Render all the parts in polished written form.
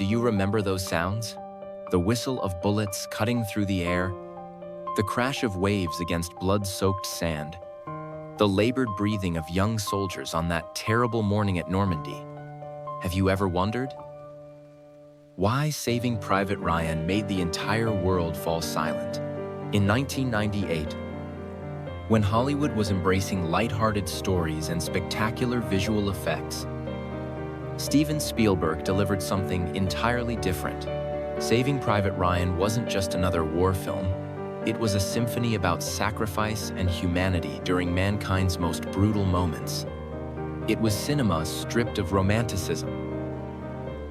Do you remember those sounds? The whistle of bullets cutting through the air, the crash of waves against blood-soaked sand, the labored breathing of young soldiers on that terrible morning at Normandy. Have you ever wondered why Saving Private Ryan made the entire world fall silent? In 1998, when Hollywood was embracing light-hearted stories and spectacular visual effects, Steven Spielberg delivered something entirely different. Saving Private Ryan wasn't just another war film. It was a symphony about sacrifice and humanity during mankind's most brutal moments. It was cinema stripped of romanticism.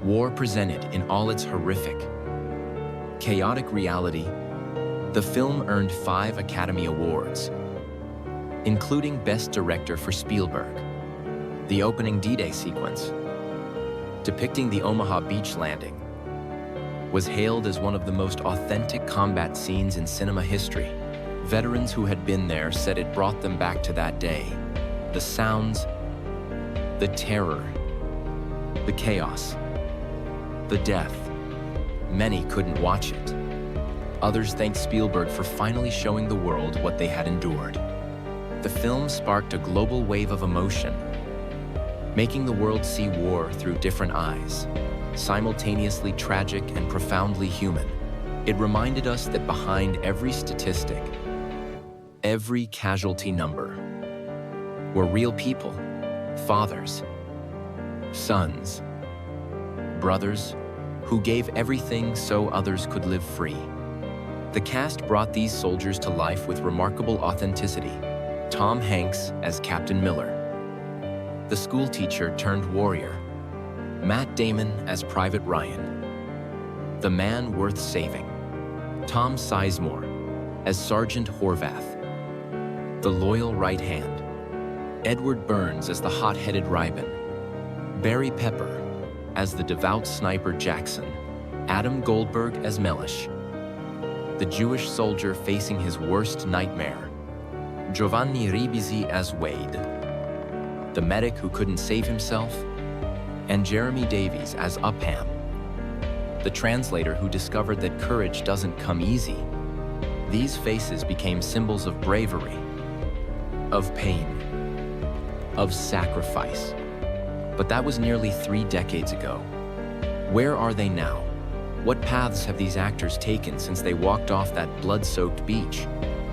War presented in all its horrific, chaotic reality. The film earned 5 Academy Awards, including Best Director for Spielberg. The opening D-Day sequence, depicting the Omaha beach landing, was hailed as one of the most authentic combat scenes in cinema history. Veterans who had been there said it brought them back to that day. The sounds, the terror, the chaos, the death. Many couldn't watch it. Others thanked Spielberg for finally showing the world what they had endured. The film sparked a global wave of emotion, making the world see war through different eyes, simultaneously tragic and profoundly human. It reminded us that behind every statistic, every casualty number, were real people, fathers, sons, brothers, who gave everything so others could live free. The cast brought these soldiers to life with remarkable authenticity. Tom Hanks as Captain Miller, the schoolteacher turned warrior. Matt Damon as Private Ryan, the man worth saving. Tom Sizemore as Sergeant Horvath, the loyal right hand. Edward Burns as the hot-headed Reiben. Barry Pepper as the devout sniper Jackson. Adam Goldberg as Mellish, the Jewish soldier facing his worst nightmare. Giovanni Ribisi as Wade, the medic who couldn't save himself. And Jeremy Davies as Upham, the translator who discovered that courage doesn't come easy. These faces became symbols of bravery, of pain, of sacrifice. But that was nearly 3 decades ago. Where are they now? What paths have these actors taken since they walked off that blood-soaked beach?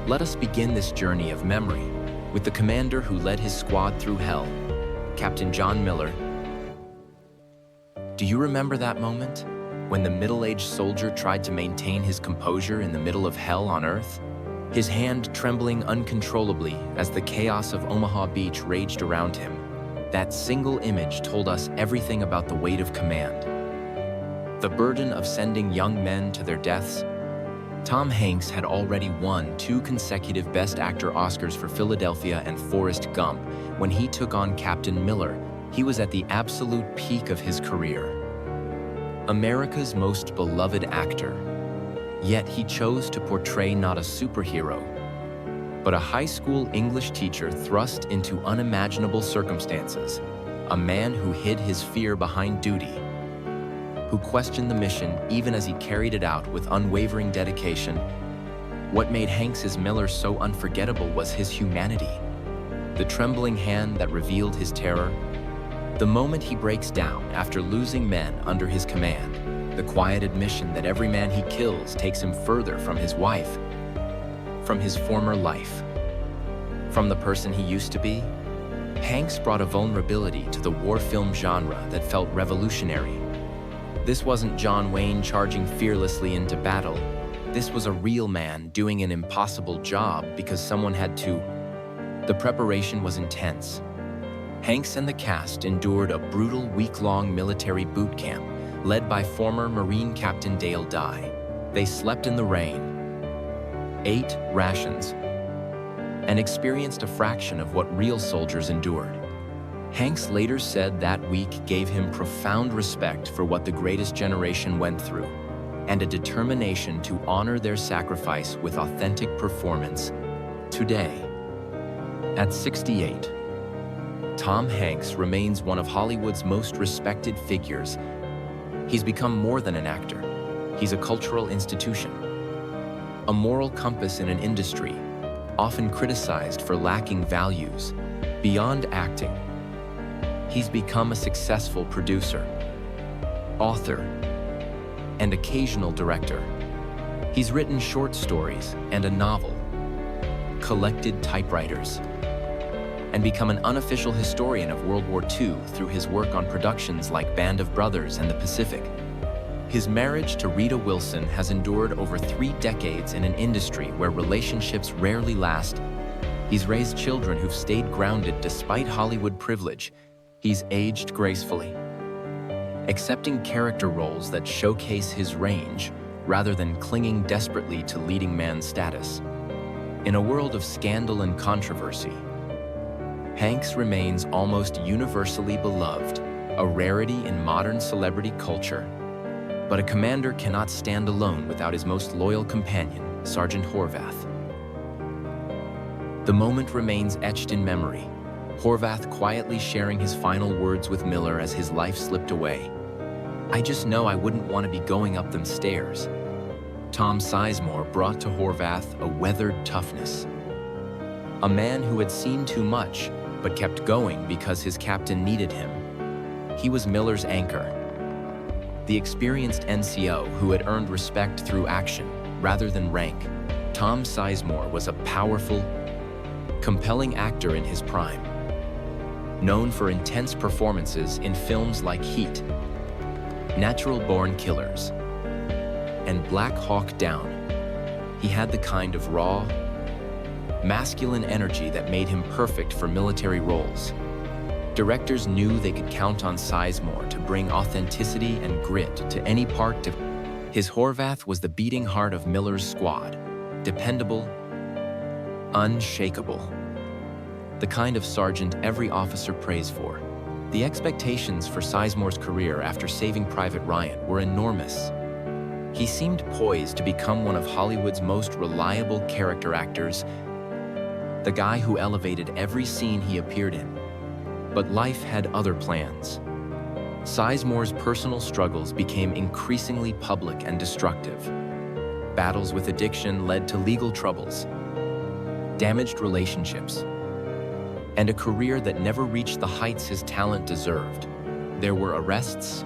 Let us begin this journey of memory with the commander who led his squad through hell, Captain John Miller. Do you remember that moment when the middle-aged soldier tried to maintain his composure in the middle of hell on Earth? His hand trembling uncontrollably as the chaos of Omaha Beach raged around him. That single image told us everything about the weight of command, the burden of sending young men to their deaths. Tom Hanks had already won 2 consecutive Best Actor Oscars for Philadelphia and Forrest Gump. When he took on Captain Miller, he was at the absolute peak of his career. America's most beloved actor. Yet he chose to portray not a superhero, but a high school English teacher thrust into unimaginable circumstances, a man who hid his fear behind duty, who questioned the mission even as he carried it out with unwavering dedication. What made Hanks's Miller so unforgettable was his humanity, the trembling hand that revealed his terror, the moment he breaks down after losing men under his command, the quiet admission that every man he kills takes him further from his wife, from his former life, from the person he used to be. Hanks brought a vulnerability to the war film genre that felt revolutionary. This wasn't John Wayne charging fearlessly into battle. This was a real man doing an impossible job because someone had to. The preparation was intense. Hanks and the cast endured a brutal week-long military boot camp led by former Marine Captain Dale Dye. They slept in the rain, ate rations, and experienced a fraction of what real soldiers endured. Hanks later said that week gave him profound respect for what the greatest generation went through, and a determination to honor their sacrifice with authentic performance. Today, at 68, Tom Hanks remains one of Hollywood's most respected figures, He's become more than an actor. He's a cultural institution, a moral compass in an industry often criticized for lacking values. Beyond acting, he's become a successful producer, author, and occasional director. He's written short stories and a novel, collected typewriters, and become an unofficial historian of World War II through his work on productions like Band of Brothers and The Pacific. His marriage to Rita Wilson has endured over 3 decades in an industry where relationships rarely last. He's raised children who've stayed grounded despite Hollywood privilege. He's aged gracefully, accepting character roles that showcase his range rather than clinging desperately to leading man status. In a world of scandal and controversy, Hanks remains almost universally beloved, a rarity in modern celebrity culture. But a commander cannot stand alone without his most loyal companion, Sergeant Horvath. The moment remains etched in memory, Horvath quietly sharing his final words with Miller as his life slipped away. "I just know I wouldn't want to be going up them stairs." Tom Sizemore brought to Horvath a weathered toughness. A man who had seen too much, but kept going because his captain needed him. He was Miller's anchor, the experienced NCO who had earned respect through action rather than rank. Tom Sizemore was a powerful, compelling actor in his prime. Known for intense performances in films like Heat, Natural Born Killers, and Black Hawk Down, he had the kind of raw, masculine energy that made him perfect for military roles. Directors knew they could count on Sizemore to bring authenticity and grit to any part of his. Horvath was the beating heart of Miller's squad, dependable, unshakable. The kind of sergeant every officer prays for. The expectations for Sizemore's career after Saving Private Ryan were enormous. He seemed poised to become one of Hollywood's most reliable character actors, the guy who elevated every scene he appeared in. But life had other plans. Sizemore's personal struggles became increasingly public and destructive. Battles with addiction led to legal troubles, damaged relationships, and a career that never reached the heights his talent deserved. There were arrests,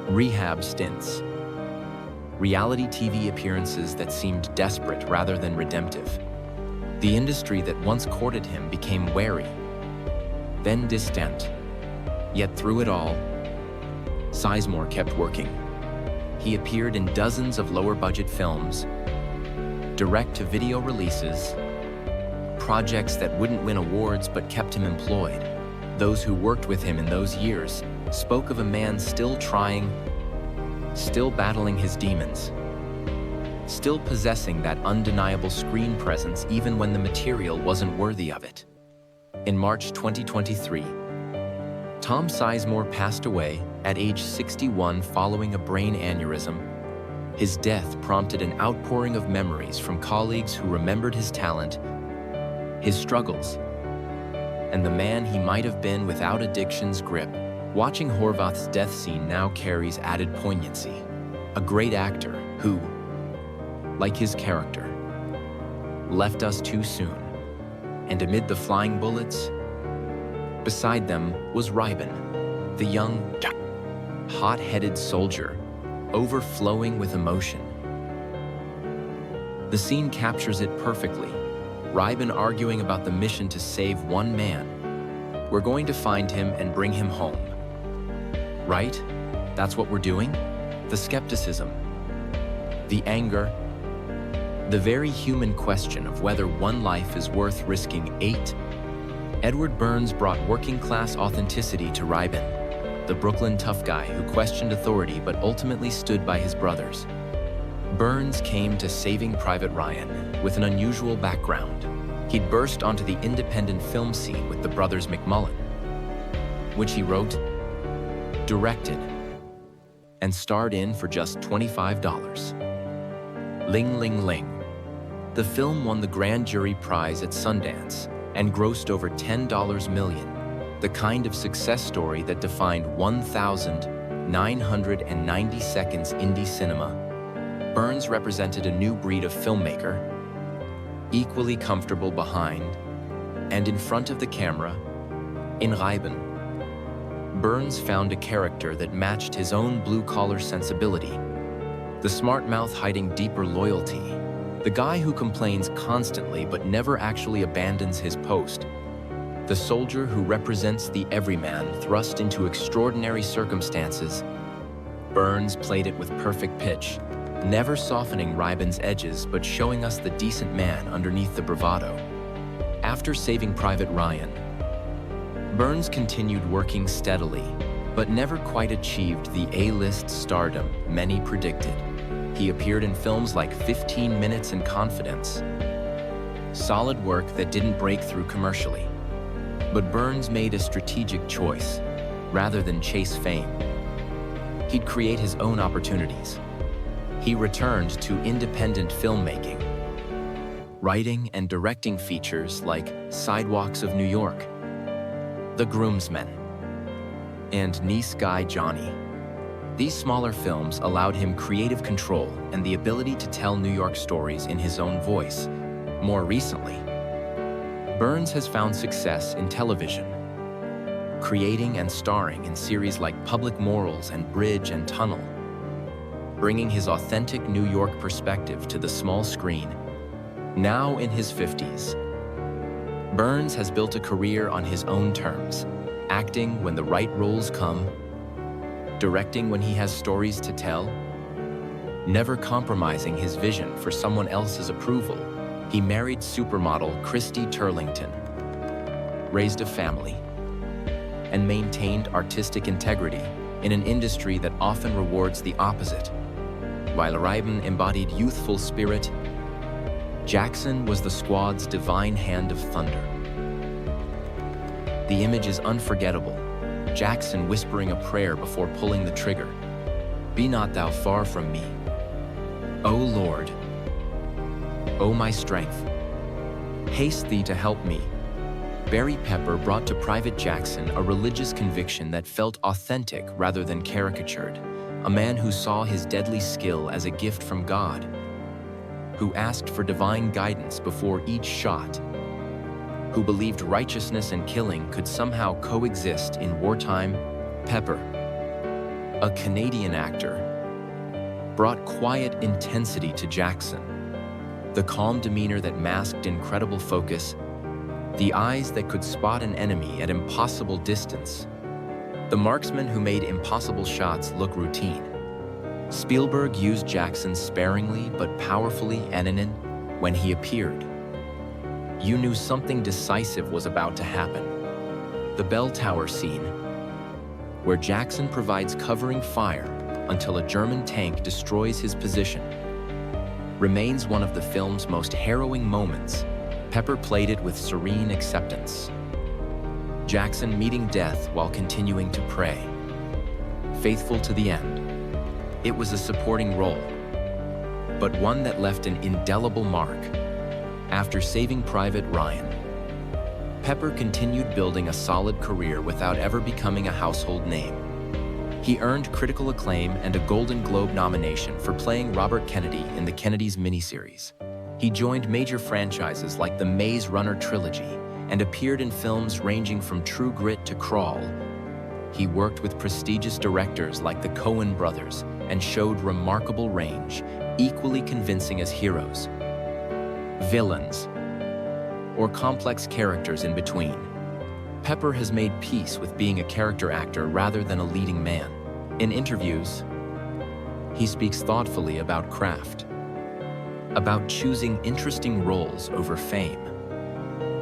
rehab stints, reality TV appearances that seemed desperate rather than redemptive. The industry that once courted him became wary, then distant. Yet through it all, Sizemore kept working. He appeared in dozens of lower-budget films, direct-to-video releases, projects that wouldn't win awards but kept him employed. Those who worked with him in those years spoke of a man still trying, still battling his demons, still possessing that undeniable screen presence even when the material wasn't worthy of it. In March 2023, Tom Sizemore passed away at age 61 following a brain aneurysm. His death prompted an outpouring of memories from colleagues who remembered his talent, his struggles, and the man he might have been without addiction's grip. Watching Horvath's death scene now carries added poignancy. A great actor who, like his character, left us too soon. And amid the flying bullets, beside them was Reiben, the young, hot-headed soldier, overflowing with emotion. The scene captures it perfectly. Reiben arguing about the mission to save one man. "We're going to find him and bring him home. Right? That's what we're doing?" The skepticism, the anger, the very human question of whether one life is worth risking 8. Edward Burns brought working-class authenticity to Reiben, the Brooklyn tough guy who questioned authority but ultimately stood by his brothers. Burns came to Saving Private Ryan with an unusual background. He'd burst onto the independent film scene with the brothers McMullen, which he wrote, directed, and starred in for just $25. Ling Ling Ling. The film won the Grand Jury Prize at Sundance and grossed over $10 million, the kind of success story that defined 1,000 990 seconds indie cinema, Burns represented a new breed of filmmaker, equally comfortable behind and in front of the camera. In Reiben, Burns found a character that matched his own blue-collar sensibility, the smart mouth hiding deeper loyalty, the guy who complains constantly but never actually abandons his post, the soldier who represents the everyman thrust into extraordinary circumstances. Burns played it with perfect pitch, never softening Reiben's edges but showing us the decent man underneath the bravado. After Saving Private Ryan, Burns continued working steadily, but never quite achieved the A-list stardom many predicted. He appeared in films like 15 Minutes and Confidence, solid work that didn't break through commercially. But Burns made a strategic choice. Rather than chase fame, he'd create his own opportunities. He returned to independent filmmaking, writing and directing features like Sidewalks of New York, The Groomsmen, and Nice Guy Johnny. These smaller films allowed him creative control and the ability to tell New York stories in his own voice. More recently, Burns has found success in television, creating and starring in series like Public Morals and Bridge and Tunnel, bringing his authentic New York perspective to the small screen. Now in his 50s, Burns has built a career on his own terms, acting when the right roles come, directing when he has stories to tell, never compromising his vision for someone else's approval. He married supermodel Christy Turlington, raised a family, and maintained artistic integrity in an industry that often rewards the opposite. While Reiben embodied youthful spirit, Jackson was the squad's divine hand of thunder. The image is unforgettable. Jackson whispering a prayer before pulling the trigger. "Be not thou far from me, O Lord, O my strength. Haste thee to help me." Barry Pepper brought to Private Jackson a religious conviction that felt authentic rather than caricatured, a man who saw his deadly skill as a gift from God, who asked for divine guidance before each shot, who believed righteousness and killing could somehow coexist in wartime. Pepper, a Canadian actor, brought quiet intensity to Jackson, the calm demeanor that masked incredible focus, the eyes that could spot an enemy at impossible distance, the marksman who made impossible shots look routine. Spielberg used Jackson sparingly but powerfully, and when he appeared, you knew something decisive was about to happen. The bell tower scene, where Jackson provides covering fire until a German tank destroys his position, remains one of the film's most harrowing moments. Pepper played it with serene acceptance. Jackson meeting death while continuing to pray, faithful to the end. It was a supporting role, but one that left an indelible mark. After Saving Private Ryan, Pepper continued building a solid career without ever becoming a household name. He earned critical acclaim and a Golden Globe nomination for playing Robert Kennedy in the Kennedys miniseries. He joined major franchises like the Maze Runner trilogy and appeared in films ranging from True Grit to Crawl. He worked with prestigious directors like the Coen brothers and showed remarkable range, equally convincing as heroes, villains, or complex characters in between. Pepper has made peace with being a character actor rather than a leading man. In interviews, he speaks thoughtfully about craft, about choosing interesting roles over fame,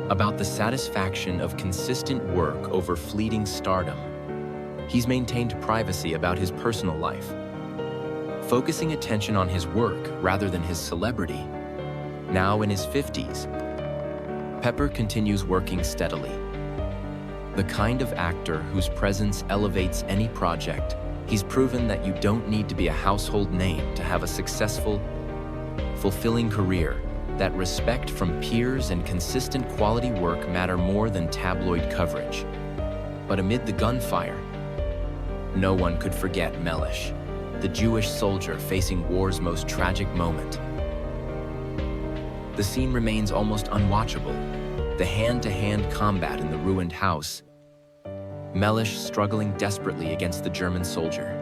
about the satisfaction of consistent work over fleeting stardom. He's maintained privacy about his personal life, focusing attention on his work rather than his celebrity. Now in his 50s, Pepper continues working steadily. The kind of actor whose presence elevates any project. He's proven that you don't need to be a household name to have a successful, fulfilling career, that respect from peers and consistent quality work matter more than tabloid coverage. But amid the gunfire, No one could forget Melech, the Jewish soldier facing war's most tragic moment. The scene remains almost unwatchable. The hand-to-hand combat in the ruined house. Melech struggling desperately against the German soldier,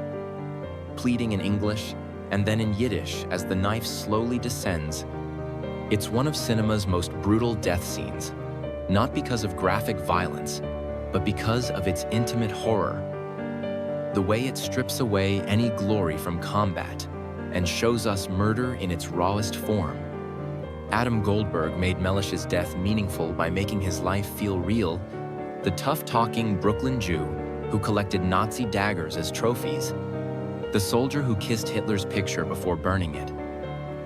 pleading in English and then in Yiddish as the knife slowly descends. It's one of cinema's most brutal death scenes, not because of graphic violence, but because of its intimate horror. The way it strips away any glory from combat and shows us murder in its rawest form. Adam Goldberg made Melech's death meaningful by making his life feel real, the tough-talking Brooklyn Jew who collected Nazi daggers as trophies, the soldier who kissed Hitler's picture before burning it,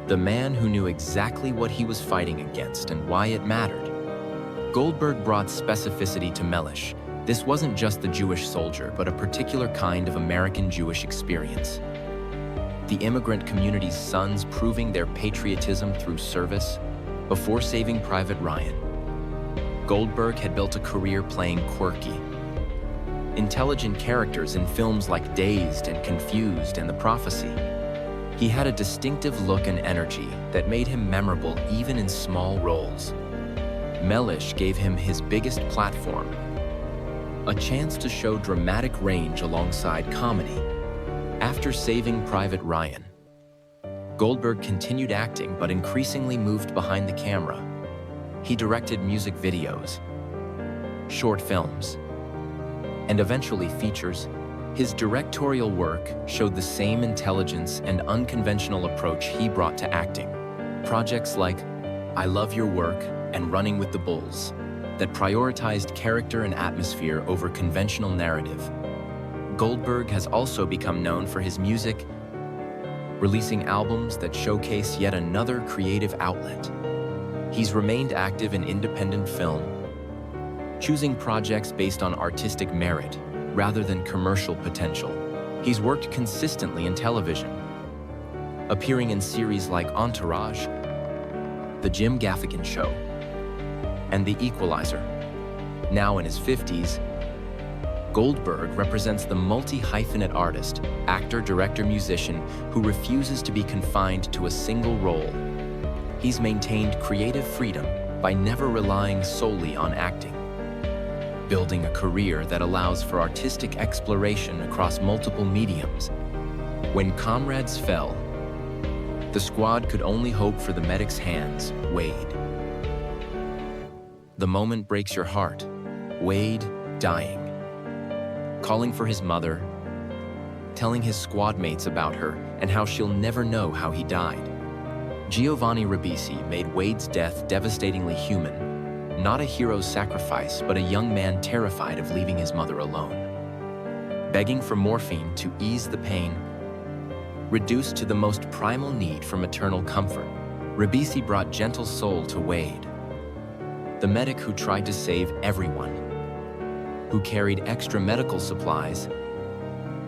the man who knew exactly what he was fighting against and why it mattered. Goldberg brought specificity to Melech. This wasn't just the Jewish soldier, but a particular kind of American Jewish experience. The immigrant community's sons proving their patriotism through service. Before Saving Private Ryan, Goldberg had built a career playing quirky, intelligent characters in films like Dazed and Confused and The Prophecy. He had a distinctive look and energy that made him memorable even in small roles. Melech gave him his biggest platform, a chance to show dramatic range alongside comedy. After Saving Private Ryan, Goldberg continued acting but increasingly moved behind the camera. He directed music videos, short films, and eventually features. His directorial work showed the same intelligence and unconventional approach he brought to acting. Projects like I Love Your Work and Running with the Bulls that prioritized character and atmosphere over conventional narrative. Goldberg has also become known for his music, releasing albums that showcase yet another creative outlet. He's remained active in independent film, choosing projects based on artistic merit rather than commercial potential. He's worked consistently in television, appearing in series like Entourage, The Jim Gaffigan Show, and The Equalizer. Now in his 50s, Goldberg represents the multi-hyphenate artist, actor, director, musician who refuses to be confined to a single role. He's maintained creative freedom by never relying solely on acting, building a career that allows for artistic exploration across multiple mediums. When comrades fell, the squad could only hope for the medic's hands, Wade. The moment breaks your heart. Wade dying, calling for his mother, telling his squad mates about her and how she'll never know how he died. Giovanni Ribisi made Wade's death devastatingly human, not a hero's sacrifice, but a young man terrified of leaving his mother alone. Begging for morphine to ease the pain, reduced to the most primal need for maternal comfort, Ribisi brought gentle soul to Wade, the medic who tried to save everyone, who carried extra medical supplies,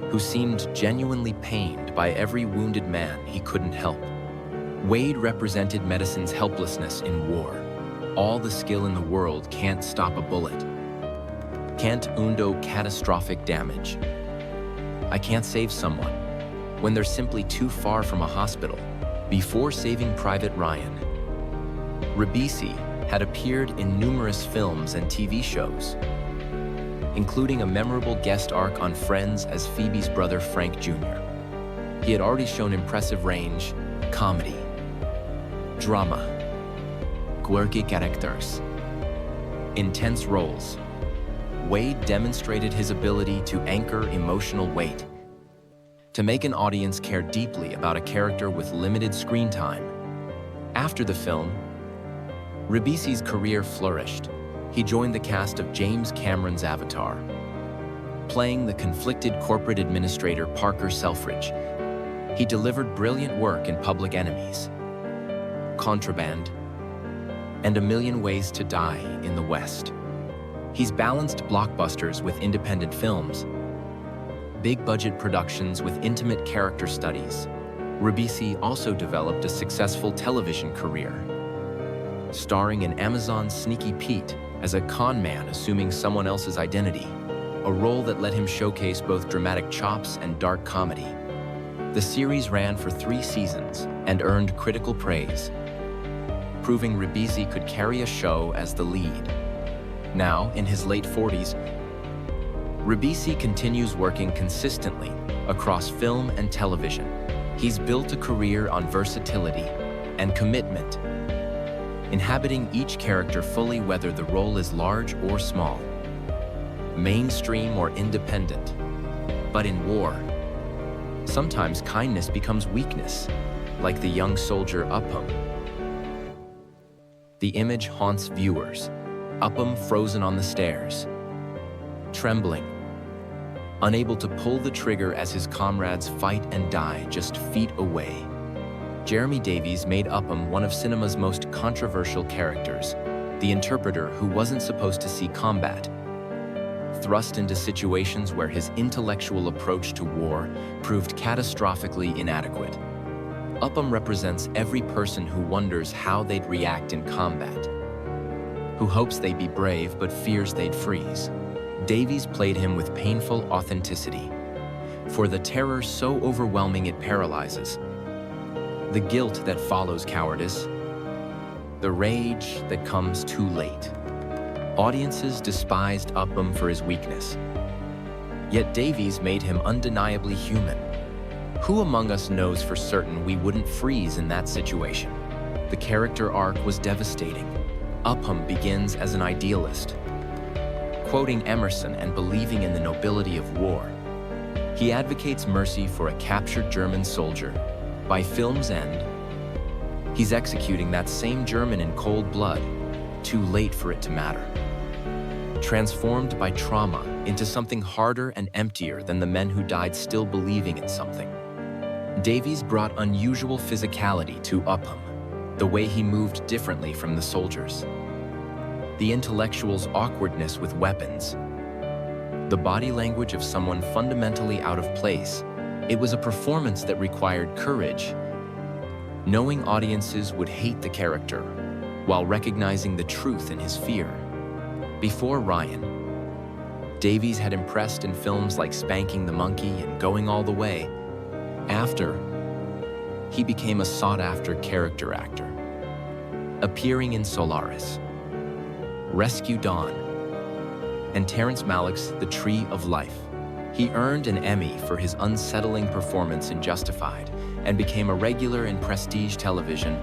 who seemed genuinely pained by every wounded man he couldn't help. Wade represented medicine's helplessness in war. All the skill in the world can't stop a bullet, can't undo catastrophic damage. I can't save someone when they're simply too far from a hospital. Before Saving Private Ryan, Ribisi had appeared in numerous films and TV shows, including a memorable guest arc on Friends as Phoebe's brother Frank Jr. He had already shown impressive range, comedy, drama, quirky characters, intense roles. Wade demonstrated his ability to anchor emotional weight, to make an audience care deeply about a character with limited screen time. After the film, Ribisi's career flourished. He joined the cast of James Cameron's Avatar, playing the conflicted corporate administrator Parker Selfridge. He delivered brilliant work in Public Enemies, Contraband, and A Million Ways to Die in the West. He's balanced blockbusters with independent films, big-budget productions with intimate character studies. Ribisi also developed a successful television career, starring in Amazon's Sneaky Pete as a con man assuming someone else's identity. a role that let him showcase both dramatic chops and dark comedy. The series ran for 3 seasons and earned critical praise, proving Reiben could carry a show as the lead. Now, in his late 40s, Reiben continues working consistently across film and television. He's built a career on versatility and commitment, inhabiting each character fully, whether the role is large or small, mainstream or independent. But in war, sometimes kindness becomes weakness, like the young soldier Upham. The image haunts viewers, Upham frozen on the stairs, trembling, unable to pull the trigger as his comrades fight and die just feet away. Jeremy Davies made Upham one of cinema's most controversial characters, the interpreter who wasn't supposed to see combat, thrust into situations where his intellectual approach to war proved catastrophically inadequate. Upham represents every person who wonders how they'd react in combat, who hopes they'd be brave but fears they'd freeze. Davies played him with painful authenticity, for the terror so overwhelming it paralyzes, the guilt that follows cowardice, the rage that comes too late. Audiences despised Upham for his weakness, yet Davies made him undeniably human. Who among us knows for certain we wouldn't freeze in that situation? The character arc was devastating. Upham begins as an idealist, quoting Emerson and believing in the nobility of war. He advocates mercy for a captured German soldier. By film's end, he's executing that same German in cold blood, too late for it to matter. Transformed by trauma into something harder and emptier than the men who died still believing in something. Davies brought unusual physicality to Upham, the way he moved differently from the soldiers, the intellectual's awkwardness with weapons, the body language of someone fundamentally out of place. It was a performance that required courage, knowing audiences would hate the character while recognizing the truth in his fear. Before Ryan, Davies had impressed in films like Spanking the Monkey and Going All the Way. After, he became a sought-after character actor, appearing in Solaris, Rescue Dawn, and Terrence Malick's The Tree of Life. He earned an Emmy for his unsettling performance in Justified and became a regular in prestige television,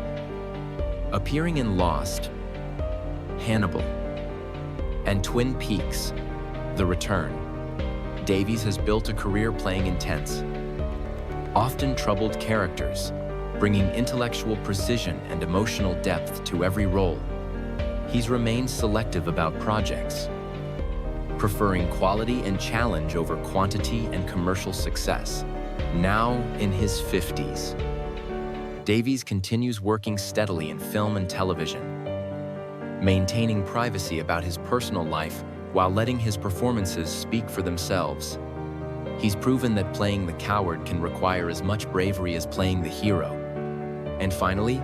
appearing in Lost, Hannibal, and Twin Peaks: The Return. Davies has built a career playing intense, often troubled characters, bringing intellectual precision and emotional depth to every role. He's remained selective about projects, preferring quality and challenge over quantity and commercial success. Now in his 50s, Davies continues working steadily in film and television, maintaining privacy about his personal life while letting his performances speak for themselves. He's proven that playing the coward can require as much bravery as playing the hero. And finally,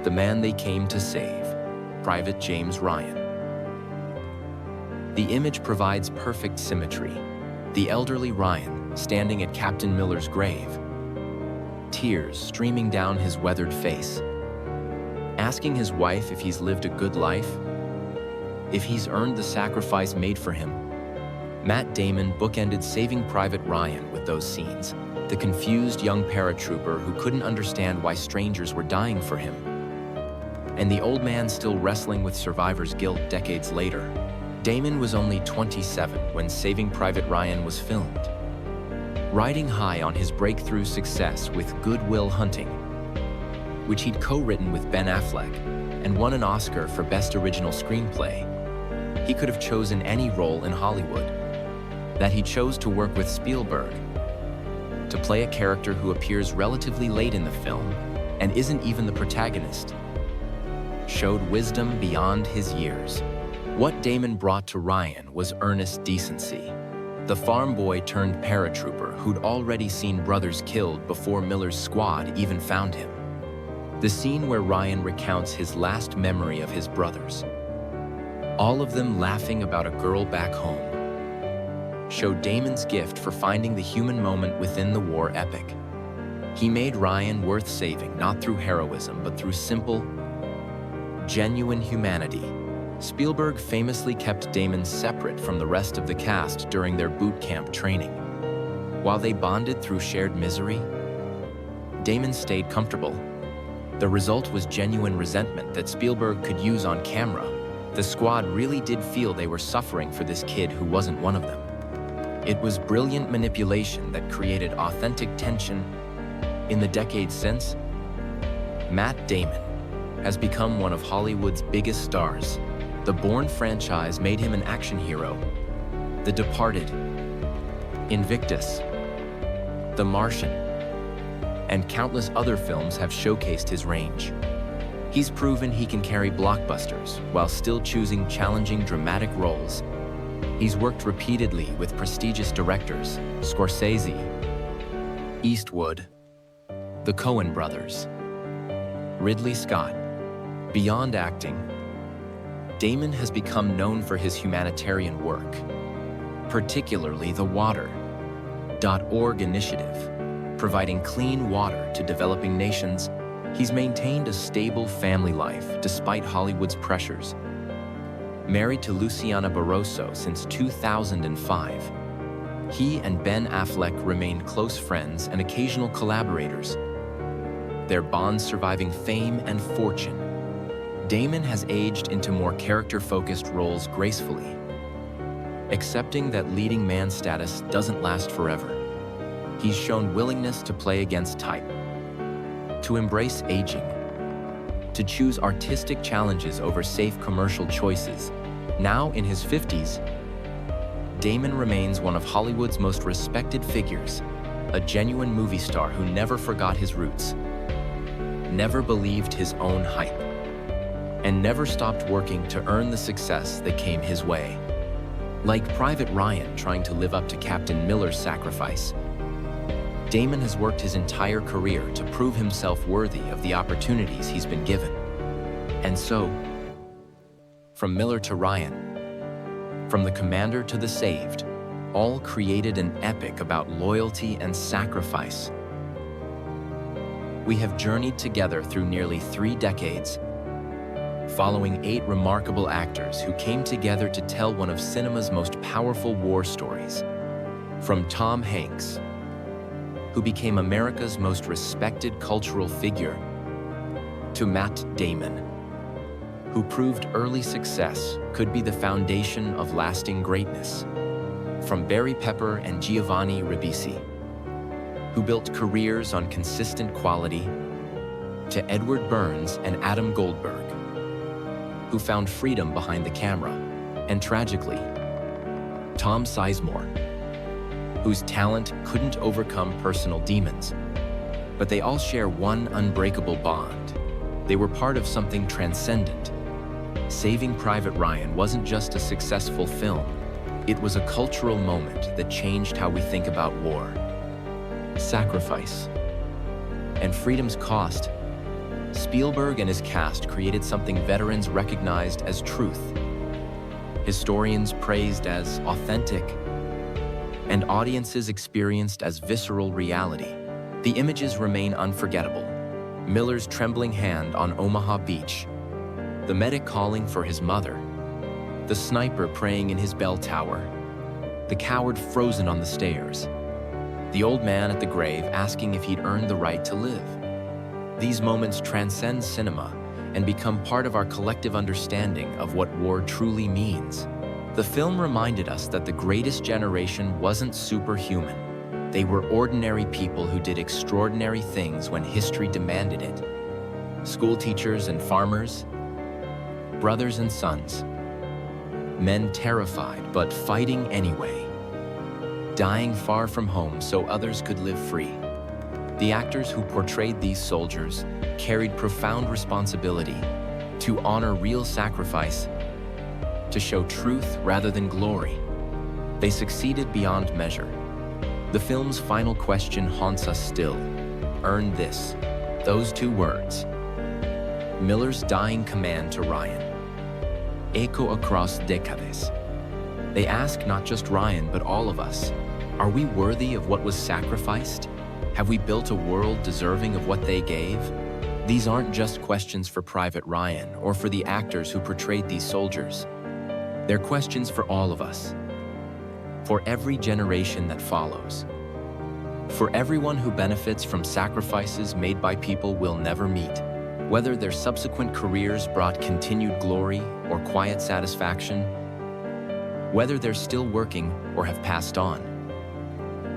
the man they came to save, Private James Ryan. The image provides perfect symmetry. The elderly Ryan standing at Captain Miller's grave, tears streaming down his weathered face, asking his wife if he's lived a good life, if he's earned the sacrifice made for him. Matt Damon bookended Saving Private Ryan with those scenes, the confused young paratrooper who couldn't understand why strangers were dying for him, and the old man still wrestling with survivor's guilt decades later. Damon was only 27 when Saving Private Ryan was filmed, riding high on his breakthrough success with Good Will Hunting, which he'd co-written with Ben Affleck and won an Oscar for Best Original Screenplay. He could have chosen any role in Hollywood. That he chose to work with Spielberg, to play a character who appears relatively late in the film and isn't even the protagonist, showed wisdom beyond his years. What Damon brought to Ryan was earnest decency. The farm boy turned paratrooper who'd already seen brothers killed before Miller's squad even found him. The scene where Ryan recounts his last memory of his brothers, all of them laughing about a girl back home, showed Damon's gift for finding the human moment within the war epic. He made Ryan worth saving, not through heroism, but through simple, genuine humanity. Spielberg famously kept Damon separate from the rest of the cast during their boot camp training. While they bonded through shared misery, Damon stayed comfortable. The result was genuine resentment that Spielberg could use on camera. The squad really did feel they were suffering for this kid who wasn't one of them. It was brilliant manipulation that created authentic tension. In the decades since, Matt Damon has become one of Hollywood's biggest stars. The Bourne franchise made him an action hero. The Departed, Invictus, The Martian, and countless other films have showcased his range. He's proven he can carry blockbusters while still choosing challenging dramatic roles. He's worked repeatedly with prestigious directors, Scorsese, Eastwood, the Coen brothers, Ridley Scott. Beyond acting, Damon has become known for his humanitarian work, particularly the Water.org initiative, providing clean water to developing nations. He's maintained a stable family life despite Hollywood's pressures. Married to Luciana Barroso since 2005, he and Ben Affleck remained close friends and occasional collaborators, their bonds surviving fame and fortune. Damon has aged into more character-focused roles gracefully, accepting that leading man status doesn't last forever. He's shown willingness to play against type, to embrace aging, to choose artistic challenges over safe commercial choices. Now in his 50s, Damon remains one of Hollywood's most respected figures, a genuine movie star who never forgot his roots, never believed his own hype, and never stopped working to earn the success that came his way. Like Private Ryan trying to live up to Captain Miller's sacrifice, Damon has worked his entire career to prove himself worthy of the opportunities he's been given. And so, from Miller to Ryan, from the commander to the saved, all created an epic about loyalty and sacrifice. We have journeyed together through nearly 3 decades, following 8 remarkable actors who came together to tell one of cinema's most powerful war stories. From Tom Hanks, who became America's most respected cultural figure, to Matt Damon, who proved early success could be the foundation of lasting greatness. From Barry Pepper and Giovanni Ribisi, who built careers on consistent quality, to Edward Burns and Adam Goldberg, who found freedom behind the camera, and tragically, Tom Sizemore, whose talent couldn't overcome personal demons. But they all share one unbreakable bond. They were part of something transcendent. Saving Private Ryan wasn't just a successful film. It was a cultural moment that changed how we think about war, sacrifice, and freedom's cost. Spielberg and his cast created something veterans recognized as truth, historians praised as authentic, and audiences experienced as visceral reality. The images remain unforgettable. Miller's trembling hand on Omaha Beach, the medic calling for his mother, the sniper praying in his bell tower, the coward frozen on the stairs, the old man at the grave asking if he'd earned the right to live. These moments transcend cinema and become part of our collective understanding of what war truly means. The film reminded us that the greatest generation wasn't superhuman. They were ordinary people who did extraordinary things when history demanded it. School teachers and farmers, brothers and sons, men terrified but fighting anyway, dying far from home so others could live free. The actors who portrayed these soldiers carried profound responsibility to honor real sacrifice, to show truth rather than glory. They succeeded beyond measure. The film's final question haunts us still. Earn this. Those 2 words. Miller's dying command to Ryan, echo across decades. They ask not just Ryan, but all of us. Are we worthy of what was sacrificed? Have we built a world deserving of what they gave? These aren't just questions for Private Ryan or for the actors who portrayed these soldiers. They're questions for all of us. For every generation that follows. For everyone who benefits from sacrifices made by people we'll never meet. Whether their subsequent careers brought continued glory or quiet satisfaction. Whether they're still working or have passed on.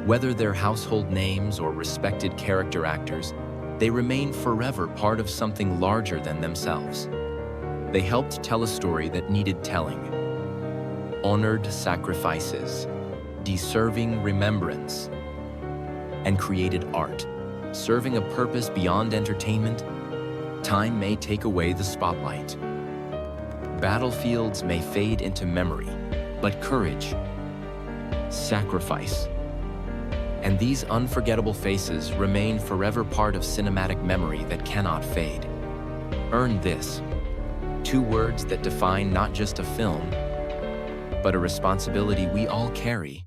Whether they're household names or respected character actors, they remain forever part of something larger than themselves. They helped tell a story that needed telling. Honored sacrifices, deserving remembrance, and created art, serving a purpose beyond entertainment. Time may take away the spotlight. Battlefields may fade into memory, but courage, sacrifice, and these unforgettable faces remain forever part of cinematic memory that cannot fade. Earn this. 2 words that define not just a film, but a responsibility we all carry.